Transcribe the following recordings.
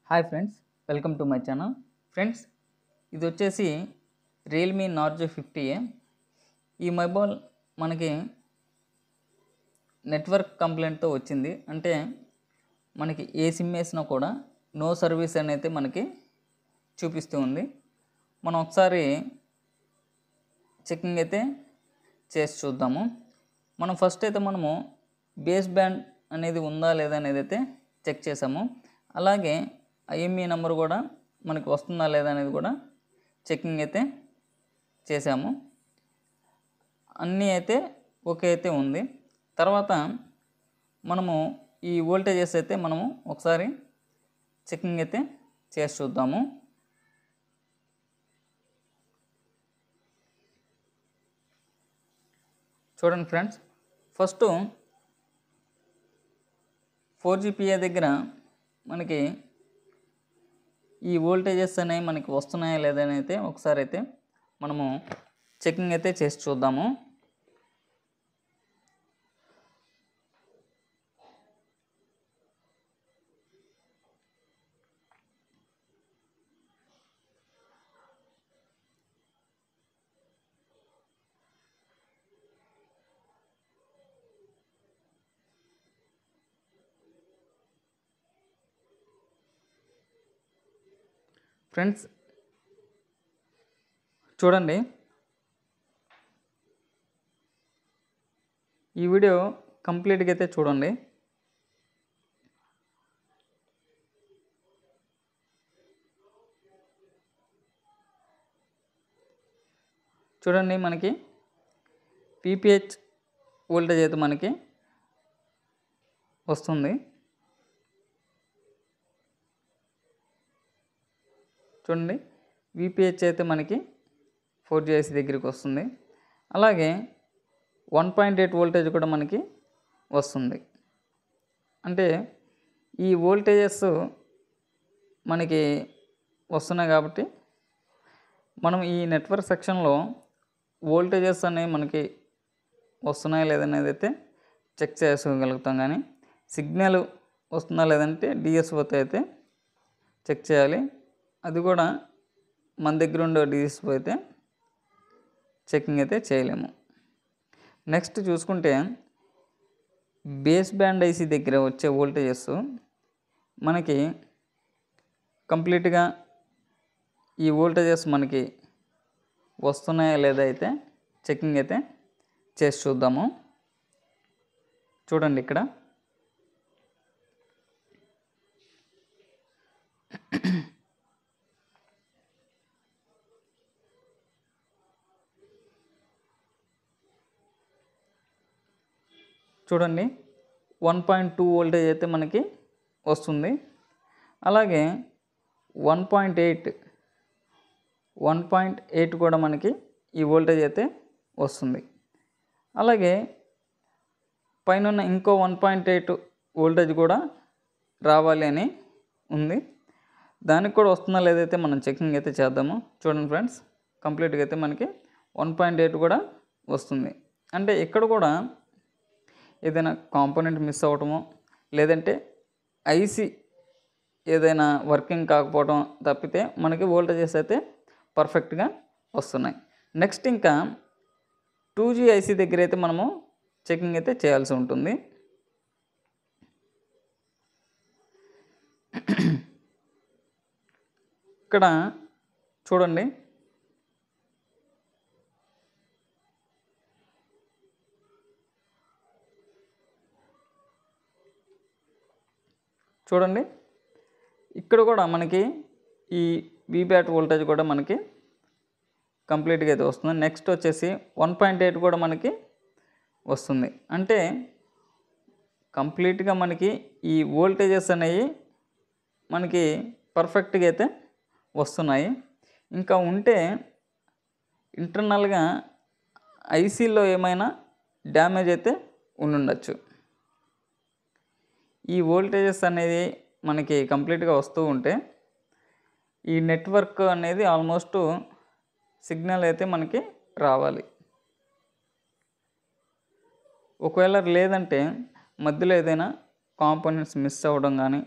Hi friends, welcome to my channel. Friends, ఇది వచ్చేసి Realme Narzo 50A. ఈ mobile మనకి నెట్వర్క్ కంప్లైంట్తో వచ్చింది. అంటే మనకి ఏ సిమ్ వేసినా కూడా నో సర్వీస్ అనేది మనకి చూపిస్తూ ఉంది. మనం ఒకసారి చెకింగ్ అయితే చేసి చూద్దాము. మనం ఫస్ట్ అయితే మనము బేస్ బ్యాండ్ అనేది ఉందా లేదా అనేది అయితే చెక్ చేసాము. అలాగే ఐఎంఈ నెంబర్ కూడా మనకి వస్తుందా లేదా అనేది కూడా చెకింగ్ అయితే చేసాము. అన్నీ అయితే ఓకే అయితే ఉంది. తర్వాత మనము ఈ వోల్టేజెస్ అయితే మనము ఒకసారి చెకింగ్ అయితే చేసి చూద్దాము. చూడండి ఫ్రెండ్స్, ఫస్ట్ 4GPA దగ్గర మనకి ఈ వోల్టేజెస్ అనేవి మనకి వస్తున్నాయా లేదని అయితే ఒకసారి అయితే మనము చెకింగ్ అయితే చేసి చూద్దాము. ఫ్రెండ్స్ చూడండి, ఈ వీడియో కంప్లీట్గా అయితే చూడండి. చూడండి, మనకి పీపీహెచ్ వోల్టేజ్ అయితే మనకి వస్తుంది. చూడండి, విపిహెచ్ అయితే మనకి 4GIC దగ్గరికి వస్తుంది. అలాగే 1.8 వోల్టేజ్ కూడా మనకి వస్తుంది. అంటే ఈ వోల్టేజెస్ మనకి వస్తున్నాయి కాబట్టి మనం ఈ నెట్వర్క్ సెక్షన్లో వోల్టేజెస్ అనేవి మనకి వస్తున్నాయా లేదనేది అయితే చెక్ చేసుకోగలుగుతాం. కానీ సిగ్నల్ వస్తుందా లేదంటే డిఎస్ఓతో అయితే చెక్ చేయాలి. అది కూడా మన దగ్గర ఉండే డిఎస్ఓ అయితే చెకింగ్ అయితే చేయలేము. నెక్స్ట్ చూసుకుంటే బేస్ బ్యాండ్ ఐసీ దగ్గర వచ్చే వోల్టేజెస్ మనకి కంప్లీట్గా ఈ వోల్టేజెస్ మనకి వస్తున్నాయా లేదా అయితే చెకింగ్ అయితే చేసి చూద్దాము. చూడండి, ఇక్కడ చూడండి 1.2 వోల్టేజ్ అయితే మనకి వస్తుంది. అలాగే 1.8 కూడా మనకి ఈ వోల్టేజ్ అయితే వస్తుంది. అలాగే పైన ఇంకో 1.8 వోల్టేజ్ కూడా రావాలి అని ఉంది. దానికి కూడా వస్తుందా లేదైతే మనం చెకింగ్ అయితే చేద్దాము. చూడండి ఫ్రెండ్స్, కంప్లీట్గా అయితే మనకి 1.8 కూడా వస్తుంది. అంటే ఇక్కడ కూడా ఏదైనా కాంపోనెంట్ మిస్ అవ్వటమో లేదంటే ఐసీ ఏదైనా వర్కింగ్ కాకపోవడం తప్పితే మనకి వోల్టేజెస్ అయితే పర్ఫెక్ట్గా వస్తున్నాయి. నెక్స్ట్ ఇంకా 2G ఐసీ దగ్గర అయితే మనము చెకింగ్ అయితే చేయాల్సి ఉంటుంది. ఇక్కడ చూడండి, ఇక్కడ కూడా మనకి ఈ వీబ్యాట్ వోల్టేజ్ కూడా మనకి కంప్లీట్గా అయితే వస్తుంది. నెక్స్ట్ వచ్చేసి 1.8 కూడా మనకి వస్తుంది. అంటే కంప్లీట్గా మనకి ఈ వోల్టేజెస్ అనేవి మనకి పర్ఫెక్ట్గా అయితే వస్తున్నాయి. ఇంకా ఉంటే ఇంటర్నల్గా ఐసీలో ఏమైనా డ్యామేజ్ అయితే ఉండుండొచ్చు. ఈ వోల్టేజెస్ అనేది మనకి కంప్లీట్గా వస్తూ ఉంటే ఈ నెట్వర్క్ అనేది ఆల్మోస్ట్ సిగ్నల్ అయితే మనకి రావాలి. ఒకవేళ లేదంటే మధ్యలో ఏదైనా కాంపోనెంట్స్ మిస్ అవ్వడం కానీ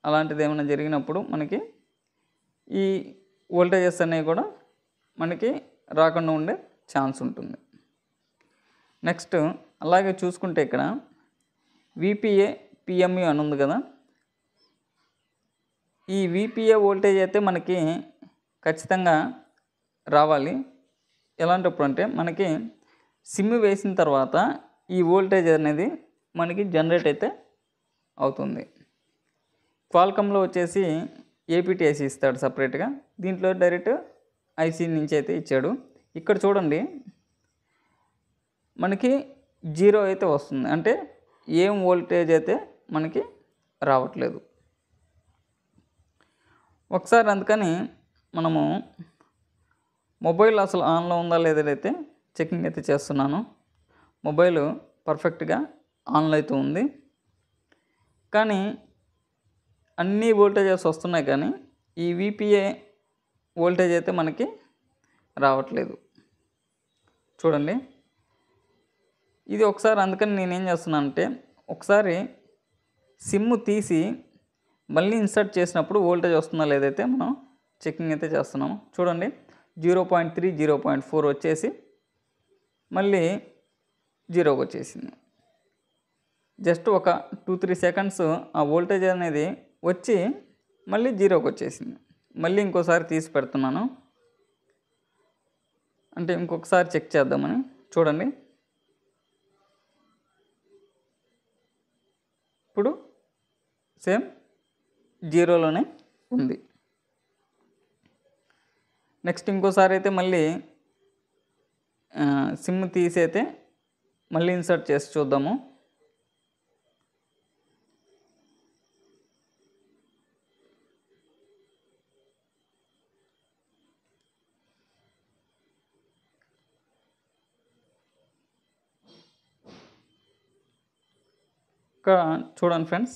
అలాంటిది ఏమైనా జరిగినప్పుడు మనకి ఈ వోల్టేజెస్ అనేవి కూడా మనకి రాకుండా ఉండే ఛాన్స్ ఉంటుంది. నెక్స్ట్ అలాగే చూసుకుంటే ఇక్కడ విపిఏ పిఎంయు అని ఉంది కదా, ఈ విపిఏ వోల్టేజ్ అయితే మనకి ఖచ్చితంగా రావాలి. ఎలాంటప్పుడు అంటే మనకి సిమ్ వేసిన తర్వాత ఈ వోల్టేజ్ అనేది మనకి జనరేట్ అయితే అవుతుంది. క్వాల్కమ్లో వచ్చేసి ఏపీటీఐసి ఇస్తాడు సపరేట్గా, దీంట్లో డైరెక్ట్ ఐసీ నుంచి అయితే ఇచ్చాడు. ఇక్కడ చూడండి మనకి 0 అయితే వస్తుంది, అంటే ఏం వోల్టేజ్ అయితే మనకి రావట్లేదు. ఒకసారి అందుకని మనము మొబైల్ అసలు ఆన్లో ఉందా లేదైతే చెకింగ్ అయితే చేస్తున్నాను. మొబైల్ పర్ఫెక్ట్గా ఆన్లో అయితే ఉంది, కానీ అన్ని వోల్టేజెస్ వస్తున్నాయి, కానీ ఈ విపిఏ వోల్టేజ్ అయితే మనకి రావట్లేదు. చూడండి ఇది ఒకసారి, అందుకని నేనేం చేస్తున్నానంటే ఒకసారి సిమ్ తీసి మళ్ళీ ఇన్సర్ట్ చేసినప్పుడు వోల్టేజ్ వస్తుందా లేదైతే మనం చెకింగ్ అయితే చేస్తున్నాము. చూడండి 0.3 0.4 వచ్చేసి మళ్ళీ 0కి వచ్చేసింది. జస్ట్ ఒక 2-3 సెకండ్స్ ఆ వోల్టేజ్ అనేది వచ్చి మళ్ళీ 0కి వచ్చేసింది. మళ్ళీ ఇంకోసారి తీసి పెడుతున్నాను, అంటే ఇంకొకసారి చెక్ చేద్దామని. చూడండి ఇప్పుడు సేమ్ 0లోనే ఉంది. నెక్స్ట్ ఇంకోసారి అయితే మళ్ళీ సిమ్ తీసి అయితే మళ్ళీ ఇన్సర్ట్ చేసి చూద్దాము. ఇక్కడ చూడండి ఫ్రెండ్స్,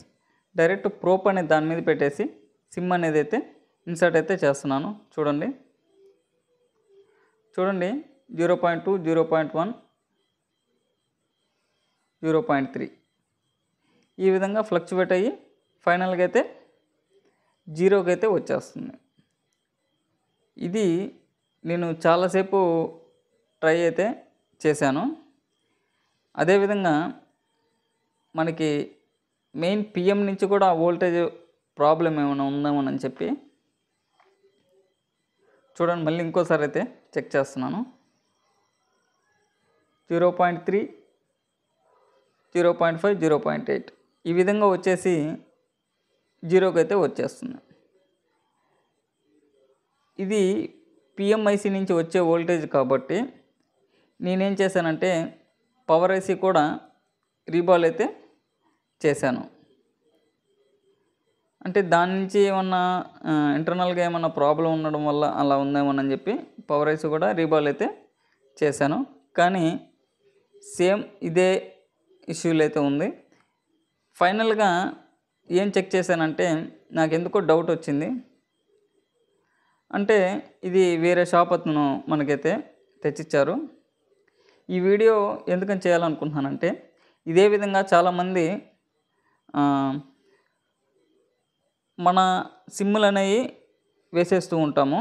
డైరెక్ట్ ప్రోప్ అనేది దాని మీద పెట్టేసి సిమ్ అనేది అయితే ఇన్సర్ట్ అయితే చేస్తున్నాను. చూడండి 0.2 0.1 0.3 ఈ విధంగా ఫ్లక్చువేట్ అయ్యి ఫైనల్గా అయితే 0కి అయితే వచ్చేస్తుంది. ఇది నేను చాలాసేపు ట్రై అయితే చేశాను. అదేవిధంగా మనకి మెయిన్ పిఎం నుంచి కూడా ఆ వోల్టేజ్ ప్రాబ్లం ఏమైనా ఉందామని చెప్పి చూడండి మళ్ళీ ఇంకోసారి అయితే చెక్ చేస్తున్నాను. 0.3 0.5 0.8 ఈ విధంగా వచ్చేసి 0కి అయితే వచ్చేస్తుంది. ఇది పిఎంఐసి నుంచి వచ్చే వోల్టేజ్ కాబట్టి నేనేం చేశానంటే పవర్ ఐసి కూడా రీబాల్ అయితే చేశాను. అంటే దాని నుంచి ఏమన్నా ఇంటర్నల్గా ఏమన్నా ప్రాబ్లం ఉండడం వల్ల అలా ఉందేమోనని చెప్పి పవర్ ఐసి కూడా రీబాల్ అయితే చేశాను, కానీ సేమ్ ఇదే ఇష్యూలు అయితే ఉంది. ఫైనల్గా ఏం చెక్ చేశానంటే నాకు ఎందుకో డౌట్ వచ్చింది. అంటే ఇది వేరే షాప్ అతను మనకైతే తెచ్చిచ్చారు. ఈ వీడియో ఎందుకని చేయాలనుకుంటున్నానంటే ఇదే విధంగా చాలామంది మన సిమ్ములు అనేవి వేసేస్తూ ఉంటాము.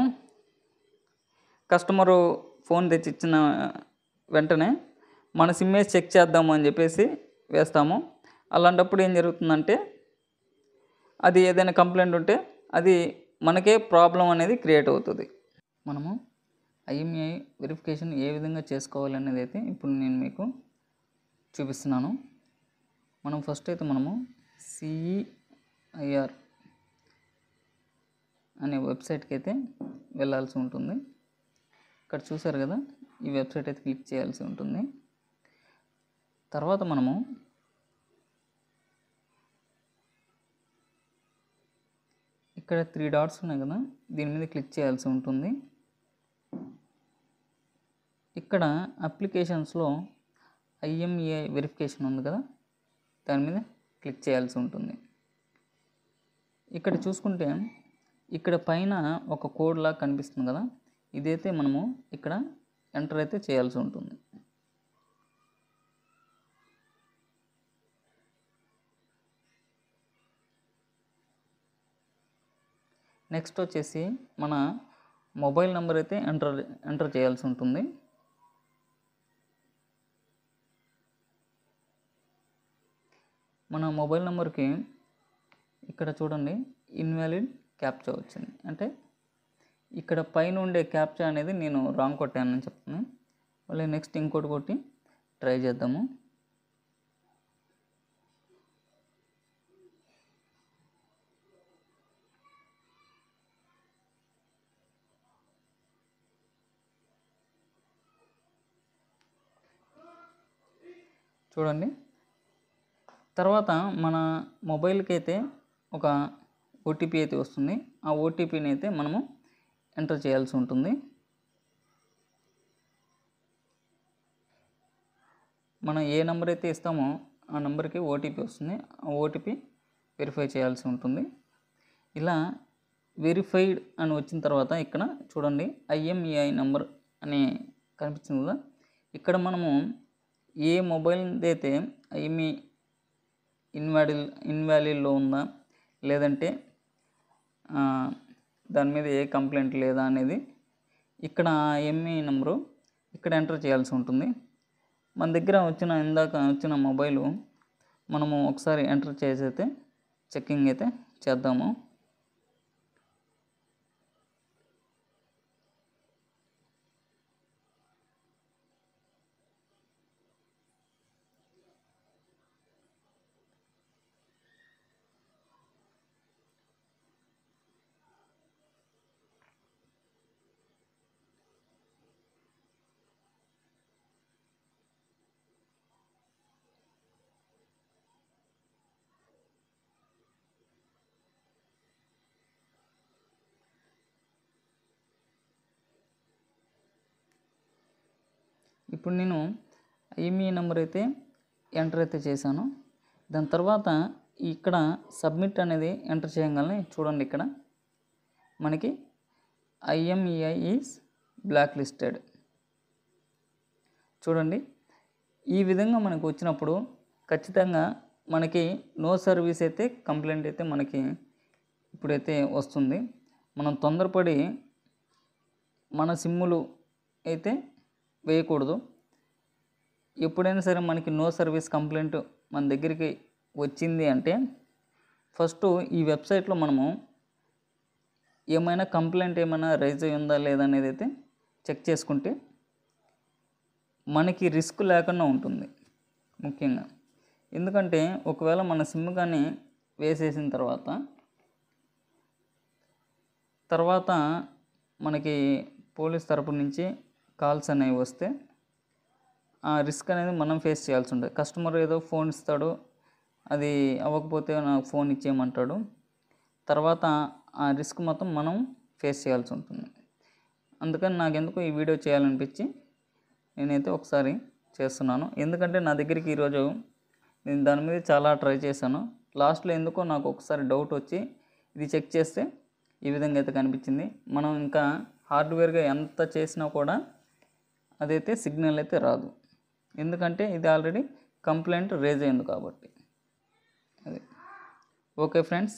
కస్టమరు ఫోన్ తెచ్చిచ్చిన వెంటనే మన సిమ్ వేసి చెక్ చేద్దాము అని చెప్పేసి వేస్తాము. అలాంటప్పుడు ఏం జరుగుతుందంటే అది ఏదైనా కంప్లైంట్ ఉంటే అది మనకే ప్రాబ్లం అనేది క్రియేట్ అవుతుంది. మనము ఐఎంఈఐ వెరిఫికేషన్ ఏ విధంగా చేసుకోవాలనేది అయితే ఇప్పుడు నేను మీకు చూపిస్తున్నాను. మనం ఫస్ట్ అయితే మనము CEIR అనే వెబ్సైట్కి అయితే వెళ్ళాల్సి ఉంటుంది. ఇక్కడ చూసారు కదా, ఈ వెబ్సైట్ అయితే క్లిక్ చేయాల్సి ఉంటుంది. తర్వాత మనము ఇక్కడ 3 డాట్స్ ఉన్నాయి కదా, దీని మీద క్లిక్ చేయాల్సి ఉంటుంది. ఇక్కడ అప్లికేషన్స్లో IMEI వెరిఫికేషన్ ఉంది కదా, దాని మీద క్లిక్ చేయాల్సి ఉంటుంది. ఇక్కడ చూసుకుంటే ఇక్కడ పైన ఒక కోడ్ లాగా కనిపిస్తుంది కదా, ఇదైతే మనము ఇక్కడ ఎంటర్ అయితే చేయాల్సి ఉంటుంది. నెక్స్ట్ వచ్చేసి మన మొబైల్ నెంబర్ అయితే ఎంటర్ చేయాల్సి ఉంటుంది. మన మొబైల్ నెంబర్కి ఇక్కడ చూడండి ఇన్వాలిడ్ క్యాప్చా వచ్చింది. అంటే ఇక్కడ పైన ఉండే క్యాప్చా అనేది నేను రాంగ్ కొట్టానని చెప్తున్నాను. మళ్ళీ నెక్స్ట్ ఇంకోటి కొట్టి ట్రై చేద్దాము. చూడండి, తర్వాత మన మొబైల్కి అయితే ఒక ఓటీపీ అయితే వస్తుంది. ఆ ఓటీపీని అయితే మనము ఎంటర్ చేయాల్సి ఉంటుంది. మనం ఏ నెంబర్ అయితే ఇస్తామో ఆ నెంబర్కి ఓటీపీ వస్తుంది. ఆ ఓటీపీ వెరిఫై చేయాల్సి ఉంటుంది. ఇలా వెరిఫైడ్ అని వచ్చిన తర్వాత ఇక్కడ చూడండి IMEI నెంబర్ అని కనిపిస్తుంది కదా, ఇక్కడ మనము ఏ మొబైల్ అయితే IMEI ఇన్వాలిడ్లో ఉందా లేదంటే దాని మీద ఏ కంప్లైంట్ లేదా అనేది ఇక్కడ IMEI నెంబరు ఇక్కడ ఎంటర్ చేయాల్సి ఉంటుంది. మన దగ్గర ఇందాక వచ్చిన మొబైలు మనము ఒకసారి ఎంటర్ చేసి అయితే చెక్కింగ్ అయితే చేద్దాము. ఇప్పుడు నేను IMEI నెంబర్ అయితే ఎంటర్ అయితే చేశాను. దాని తర్వాత ఇక్కడ సబ్మిట్ అనేది ఎంటర్ చేయగానే చూడండి ఇక్కడ మనకి IMEI ఈజ్ బ్లాక్ లిస్టెడ్. చూడండి, ఈ విధంగా మనకు వచ్చినప్పుడు ఖచ్చితంగా మనకి నో సర్వీస్ అయితే కంప్లైంట్ అయితే మనకి ఇప్పుడైతే వస్తుంది. మనం తొందరపడి మన సిమ్ములు అయితే వేయకూడదు. ఎప్పుడైనా సరే మనకి నో సర్వీస్ కంప్లైంట్ మన దగ్గరికి వచ్చింది అంటే ఫస్ట్ ఈ వెబ్సైట్లో మనము ఏమైనా కంప్లైంట్ ఏమైనా రైజ్ అయ్యి ఉందా లేదా అనేది అయితే చెక్ చేసుకుంటే మనకి రిస్క్ లేకుండా ఉంటుంది ముఖ్యంగా. ఎందుకంటే ఒకవేళ మన సిమ్ కానీ వేసేసిన తర్వాత మనకి పోలీస్ తరపు నుంచి కాల్స్ అనేవి వస్తే ఆ రిస్క్ అనేది మనం ఫేస్ చేయాల్సి ఉంటుంది. కస్టమర్ ఏదో ఫోన్ ఇస్తాడు, అది అవ్వకపోతే నాకు ఫోన్ ఇచ్చేయమంటాడు. తర్వాత ఆ రిస్క్ మొత్తం మనం ఫేస్ చేయాల్సి ఉంటుంది. అందుకని నాకెందుకు ఈ వీడియో చేయాలనిపించి నేనైతే ఒకసారి చేస్తున్నాను. ఎందుకంటే నా దగ్గరికి ఈరోజు నేను దాని మీద చాలా ట్రై చేశాను. లాస్ట్లో ఎందుకో నాకు ఒకసారి డౌట్ వచ్చి ఇది చెక్ చేస్తే ఈ విధంగా అయితే కనిపించింది. మనం ఇంకా హార్డ్వేర్గా ఎంత చేసినా కూడా అదైతే సిగ్నల్ అయితే రాదు. ఎందుకంటే ఇది ఆల్రెడీ కంప్లైంట్ రేజ్ అయింది కాబట్టి. అది ఓకే ఫ్రెండ్స్.